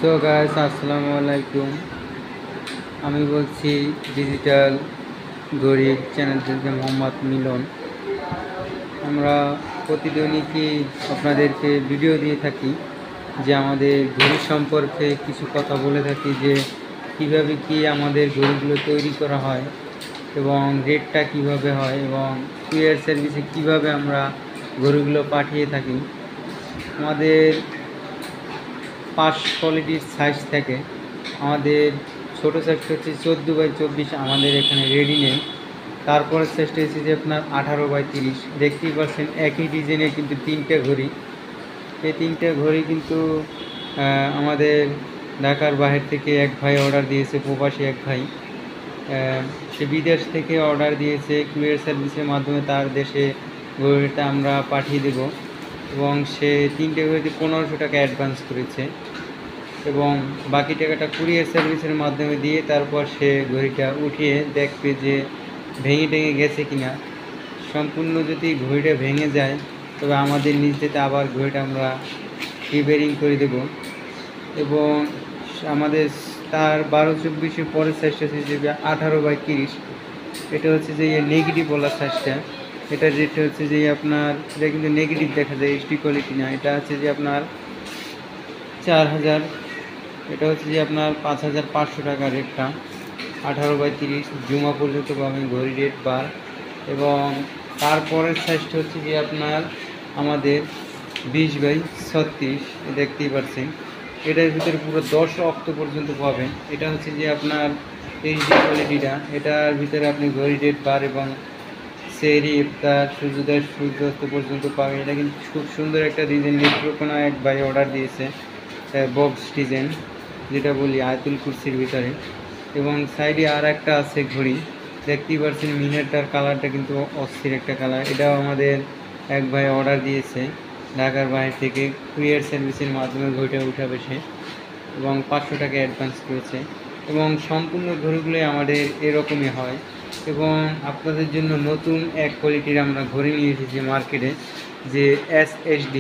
So guys, আসসালামু আলাইকুম। আমি বলছি ডিজিটাল ঘড়ি চ্যানেল থেকে মোহাম্মদ মিলন। আমরা প্রতিদিনই আপনাদেরকে ভিডিও দিয়ে থাকি যে আমাদের ঘড়ি সম্পর্কে কিছু কথা বলে থাকি, যে কীভাবে আমাদের ঘড়িগুলো তৈরি করা হয় এবং রেটটা কিভাবে হয় এবং কুরিয়ার সার্ভিসে কিভাবে আমরা ঘড়িগুলো পাঠিয়ে থাকি। আমাদের 5 কোয়ালিটির সাইজ থাকে। আমাদের ছোটো সাইজটা হচ্ছে 14x24, আমাদের এখানে রেডি নেই। তারপরের সাইজটা হচ্ছে যে আপনার 18x30। দেখতেই পাচ্ছেন একই ডিজাইনের কিন্তু 3টে ঘড়ি। এই 3টে ঘড়ি কিন্তু আমাদের ঢাকার বাহির থেকে এক ভাই অর্ডার দিয়েছে, প্রবাসী এক ভাই। সে বিদেশ থেকে অর্ডার দিয়েছে, কুরিয়ার সার্ভিসের মাধ্যমে তার দেশে ঘড়িটা আমরা পাঠিয়ে দেব এবং সে 3টে ঘড়িতে 1500 টাকা অ্যাডভান্স করেছে এবং বাকি টাকাটা কুরিয়ার সার্ভিসের মাধ্যমে দিয়ে তারপর সে ঘড়িটা উঠিয়ে দেখবে যে ভেঙে গেছে কিনা। সম্পূর্ণ যদি ঘড়িটা ভেঙে যায় তবে আমাদের নিজেতে আবার ঘড়িটা আমরা রিপেয়ারিং করে দেব এবং আমাদের তার 12-24 পরের সাইজটা হচ্ছে যে 18x30। এটা হচ্ছে যে নেগেটিভ বলার সাইজটা। এটা যেটা হচ্ছে যে আপনার, এটা কিন্তু নেগেটিভ দেখা যায়, এইচডি কোয়ালিটি না। এটা হচ্ছে যে আপনার 4000, এটা হচ্ছে যে আপনার 5500 টাকা রেটটা। 18x30 জুমা পর্যন্ত পাবেন ঘড়ি রেট বার। এবং তারপরের সাইজটা হচ্ছে যে আপনার আমাদের 20x36, দেখতেই পাচ্ছেন। এটার ভিতরে পুরো 10 অক্ট পর্যন্ত পাবেন। এটা হচ্ছে যে আপনার এইচডি কোয়ালিটিটা। এটার ভিতরে আপনি ঘড়ি রেট বার এবং সেহরি, ইফতার, সূর্যোদয় সূর্যাস্ত পর্যন্ত পাবেন। এটা কিন্তু খুব সুন্দর একটা ডিজাইন। নেত্রকোনা এক ভাই অর্ডার দিয়েছে, বক্স ডিজাইন যেটা বলি আয়াতুল কুরসির ভিতরে। এবং সাইডে আর একটা আছে ঘড়ি, দেখতেই পাচ্ছেন মিনারটার কালারটা কিন্তু অস্থির একটা কালার। এটাও আমাদের এক ভাই অর্ডার দিয়েছে ঢাকার বাইরে থেকে, কুরিয়ার সার্ভিসের মাধ্যমে ঘড়িটা উঠাবে সে এবং 500 টাকা অ্যাডভান্স করেছে। এবং সম্পূর্ণ ঘড়িগুলোই আমাদের এরকমই হয়। এবং আপনাদের জন্য নতুন এক কোয়ালিটির আমরা ঘড়ি নিয়ে এসেছি মার্কেটে, যে SHD।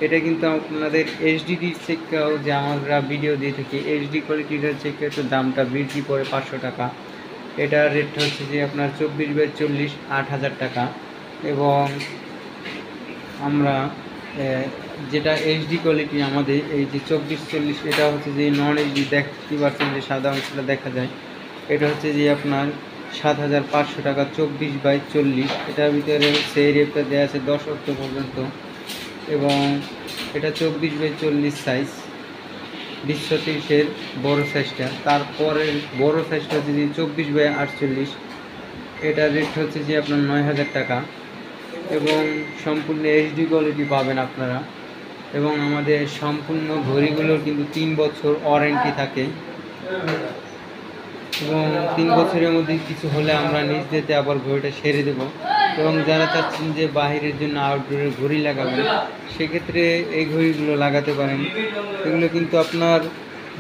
এটা কিন্তু আপনাদের এইচডির চেকেও যে আমরা ভিডিও দিয়ে থাকি, এইচডি কোয়ালিটিটার চেকে একটু দামটা বৃদ্ধি পড়ে 500 টাকা। এটার রেটটা হচ্ছে যে আপনার 24x40, 8000 টাকা। এবং আমরা যেটা এইচডি কোয়ালিটি আমাদের এই যে 24-40, এটা হচ্ছে যে নন এইচডি, দেখতে পাচ্ছেন যে সাদা অংশটা দেখা যায়। এটা হচ্ছে যে আপনার 7500 টাকা, 24x40। এটার ভিতরে সেই রেটটা দেওয়া আছে 10 অক্ট পর্যন্ত। এবং এটা 24x40 সাইজ, 20-30-এর বড়ো সাইজটা। তারপরে বড়ো সাইজটা হচ্ছে যে 24x48। এটার রেট হচ্ছে যে আপনার 9000 টাকা এবং সম্পূর্ণ এইচডি কোয়ালিটি পাবেন আপনারা। এবং আমাদের সম্পূর্ণ ঘড়িগুলোর কিন্তু 3 বছর ওয়ারেন্টি থাকে এবং 3 বছরের মধ্যে কিছু হলে আমরা নিজ দিতে আবার ঘড়িটা সেরে দেব। এবং যারা চাচ্ছেন যে বাহিরের জন্য আউটডোরের ঘড়ি লাগাবেন, সেক্ষেত্রে এই ঘড়িগুলো লাগাতে পারেন। এগুলো কিন্তু আপনার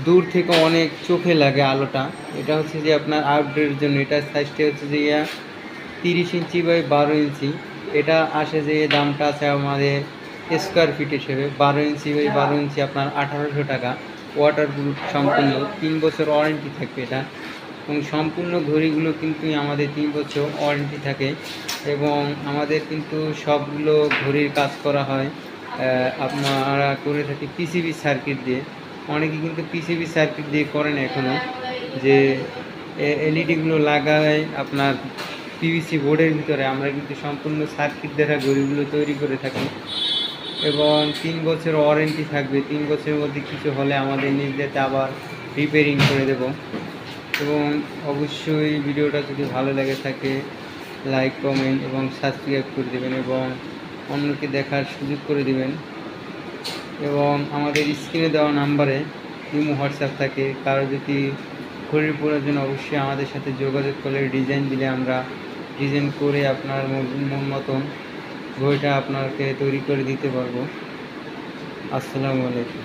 দূর থেকে অনেক চোখে লাগে আলোটা। এটা হচ্ছে যে আপনার আউটডোরের জন্য। এটার সাইজটা হচ্ছে যে 30 ইঞ্চি বাই 12 ইঞ্চি। এটা আসে যে দামটা আছে আমাদের স্কোয়ার ফিট হিসেবে। 12 ইঞ্চি বাই 12 ইঞ্চি আপনার 1800 টাকা। ওয়াটারপ্রুফ সম্পূর্ণ, 3 বছর ওয়ারেন্টি থাকবে এটা। এবং সম্পূর্ণ ঘড়িগুলো কিন্তু আমাদের 3 বছর ওয়ারেন্টি থাকে। এবং আমাদের কিন্তু সবগুলো ঘড়ির কাজ করা হয় আপনারা করে থাকি পিসিবি সার্কিট দিয়ে। অনেকে কিন্তু পিসিবি সার্কিট দিয়ে করেন এখনও, যে এলইডিগুলো লাগায় আপনার পিভিসি বোর্ডের ভিতরে। আমরা কিন্তু সম্পূর্ণ সার্কিট দ্বারা ঘড়িগুলো তৈরি করে থাকি এবং 3 বছর ওয়ারেন্টি থাকবে। 3 বছরের মধ্যে কিছু হলে আমাদের নিজেদের আবার রিপেয়ারিং করে দেব। এবং অবশ্যই ভিডিওটা যদি ভালো লেগে থাকে লাইক, কমেন্ট এবং সাবস্ক্রাইব করে দেবেন এবং অন্যকে দেখার সুযোগ করে দেবেন। এবং আমাদের স্ক্রিনে দেওয়া নাম্বারে ইমো, হোয়াটসঅ্যাপ থাকে। কারো যদি ঘড়ির প্রয়োজন অবশ্যই আমাদের সাথে যোগাযোগ করলে ডিজাইন দিলে আমরা ডিজাইন করে আপনার মন মতন ঘড়িটা আপনাকে তৈরি করে দিতে পারবো। আসসালামু আলাইকুম।